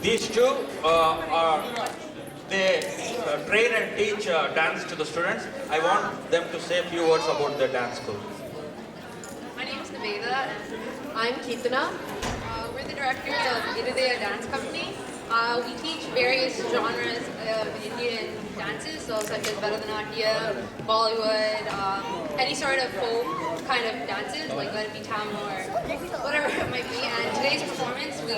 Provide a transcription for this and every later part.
These two they train and teach dance to the students. I want them to say a few words about the dance school. My name is Naveda and I'm Keetana. We're the directors of Idadaya Dance Company. We teach various genres of Indian dances, such as Bharatanatyam, Bollywood, any sort of folk kind of dances, like let it be Tamil or whatever it might be. And today's performance, we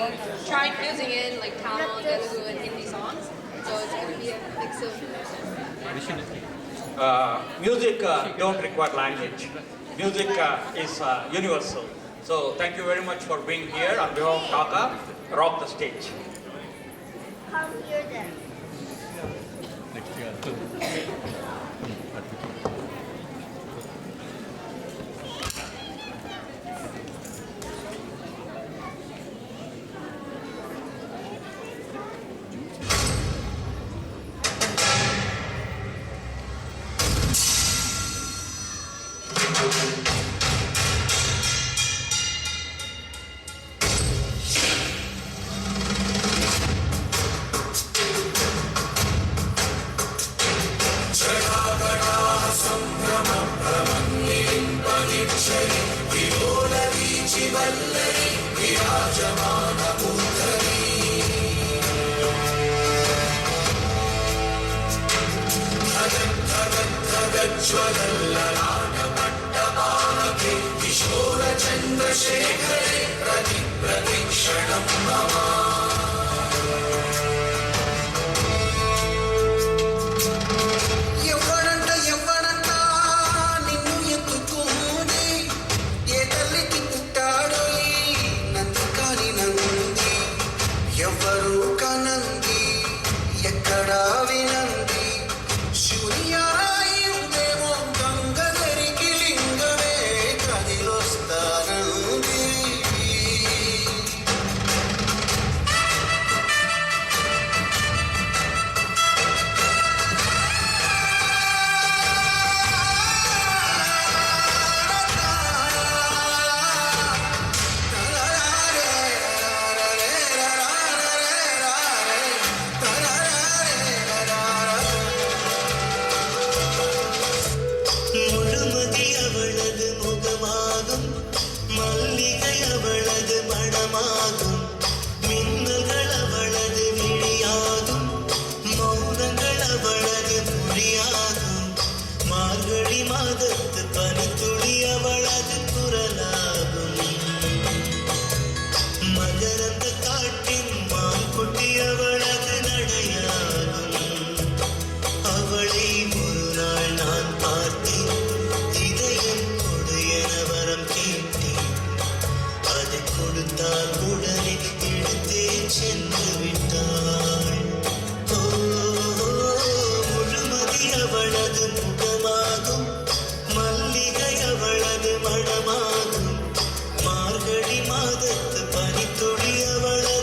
tried fusing in like Tamil, Telugu, and Hindi songs. So it's going to be a mix of. Music don't require language. Music is universal. So thank you very much for being here on behalf of Dhaka. Rock the stage. Come here then. चंद्रशेखरे प्रतिक्षणं मम यव्वनंट निन्नु ఎత్తుకుంది ఏ తల్లికి పుట్టాడో నంది కాని నంది ఎవ్వరు కనంది ఎక్కడా వినంది శూన్యాయుందేమో గంగధరికి లింగమే కదిలొస్తానంది மார்கழி மாதத்து பனித்துளி அவளது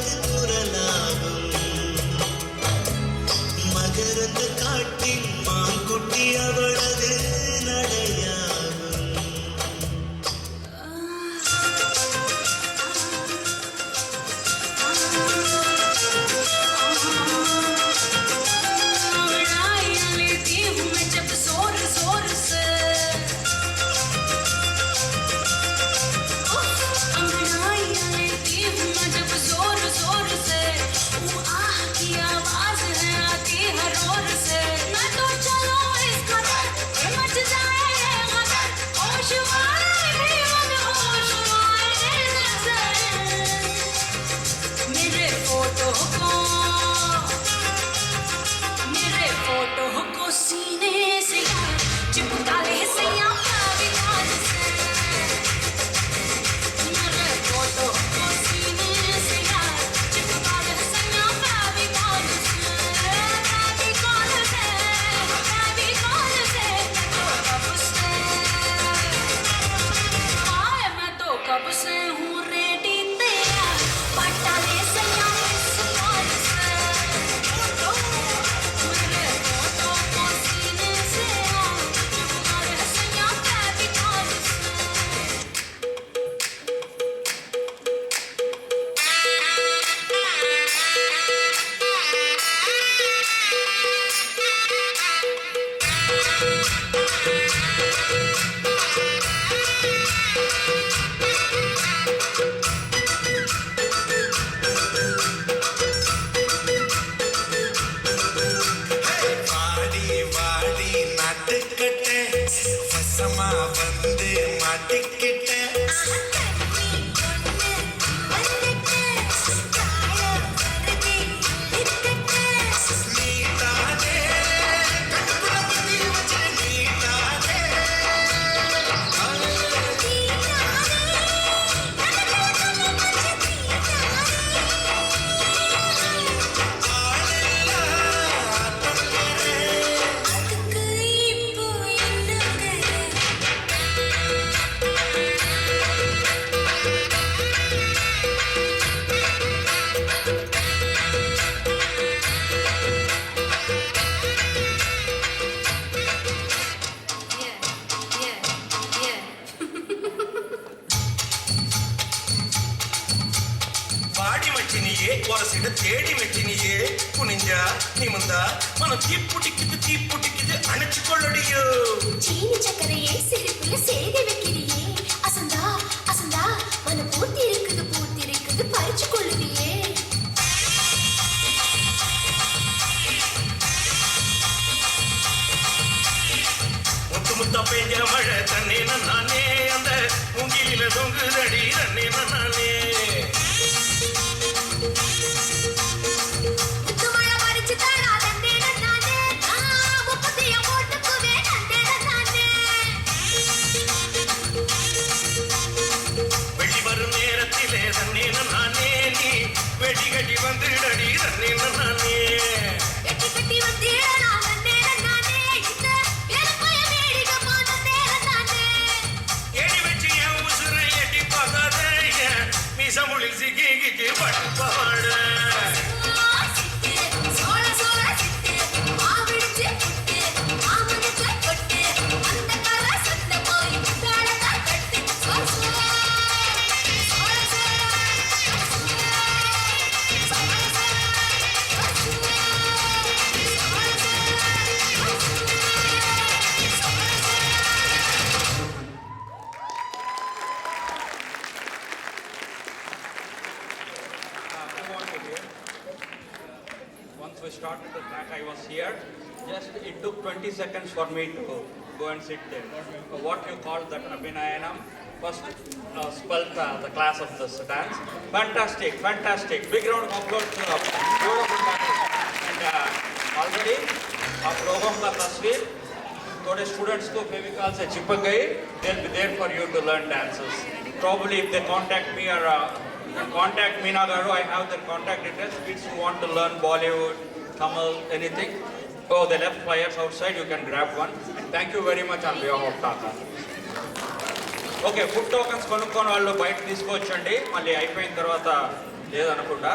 வச்சினியே உரசிட தேடி வச்சினியே குனிஞ்சா நிமிந்தா மனம் தீப்புட்டிக்குது அணைச்சு கொள்ளடியோ சீனி சக்கரையே சிரிப்புல சேதி வைக்கிறியே அசந்தா அசந்தா மன பூத்தி இருக்குது பறிச்சு கொள்ளுவியே முத்தா பெய்ஞ்ச மழை தண்ணே நானே அந்த மூங்கில தொங்குதடி தண்ணே நானே முத்துமழை பறிச்சு தாடா தந்தே நானே முப்பத்திய போட்டுக்குவே தந்தே நானே வெள்ளி வரும் நேரத்திலே தண்ணே நானே நீ வெடி கட்டி வந்துடடி தண்ணே நானே கட்டி கட்டி வந்தீடா தந்தே நானே இந்த வேலப்பய வேடிக்கமா தந்தே நானே ஏடி வச்சு என் உசுரை எட்டி பார்க்காத மீசமுளில் சிக்கிக்கு பட்டு பாட சோள சோள சிட்டு மாவிடிச்சு புட்டு மாமனுக்கு கொட்டு அந்த கர சத்த போய் தாளதா கட்டு சோள சோள சோள Once we started the track, I was here. Just it took 20 seconds for me to go and sit there. What you call that Abhinayanam? First spelt the class of this dance. Fantastic, fantastic. Big round of applause to beautiful dancers. And already आप लोगों का तस्वीर थोड़े students को फेविकॉल से चिपक गई. They'll be there for you to learn dances. Probably if they contact me or contact Meena Garu, I have their contact details. Kids who want to learn Bollywood, Tamil, anything. Oh, they left flyers outside. You can grab one. And thank you very much on behalf of Tata. Okay food tokens కొనుక్కొని వాళ్ళు బయట తీసుకొచ్చండి మళ్ళీ అయిపోయిన తర్వాత లేదనుకుంటా